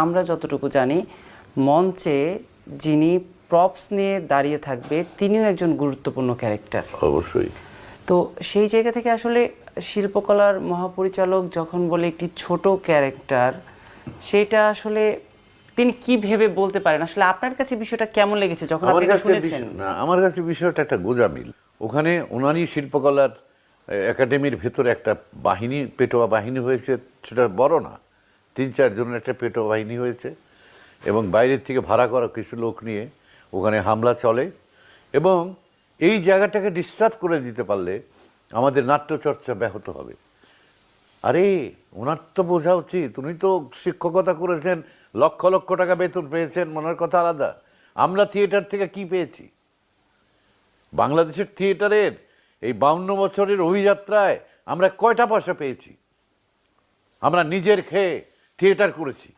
আমরা যতটুকু জানি মঞ্চে যিনি প্রপস নিয়ে দাঁড়িয়ে থাকবে তিনিও একজন গুরুত্বপূর্ণ ক্যারেক্টার। অবশ্যই। তো সেই জায়গা থেকে আসলে শিল্পকলার মহাপরিচালক যখন বলে একটি ছোট ক্যারেক্টার, সেটা আসলে তিনি কি ভেবে বলতে পারেন? আসলে আপনার কাছে বিষয়টা কেমন লেগেছে যখন আপনি এটা শুনেছেন? আমার কাছে বিষয়টা একটা গোঁজামিল। ওখানে ওনারই শিল্পকলার একাডেমির ভেতরে একটা বাহিনী, পেটোয়া বাহিনী হয়েছে, সেটা বড় না, ৩-৪ জনের একটা পেটোয়া বাহিনী হয়েছে এবং বাইরের থেকে ভাড়া করা কিছু লোক নিয়ে ওখানে হামলা চলে এবং এই জায়গাটাকে ডিস্টার্ব করে দিতে পারলে আমাদের নাট্যচর্চা ব্যাহত হবে। আরে ওনার তো বোঝা উচিত, উনি তো শিক্ষকতা করেছেন, লক্ষ লক্ষ টাকা বেতন পেয়েছেন, মনের কথা আলাদা। আমরা থিয়েটার থেকে কি পেয়েছি? বাংলাদেশের থিয়েটারের এই 52 বছরের অভিযাত্রায় আমরা কয়টা পয়সা পেয়েছি? আমরা নিজের খেয়ে থিয়েটার করেছি।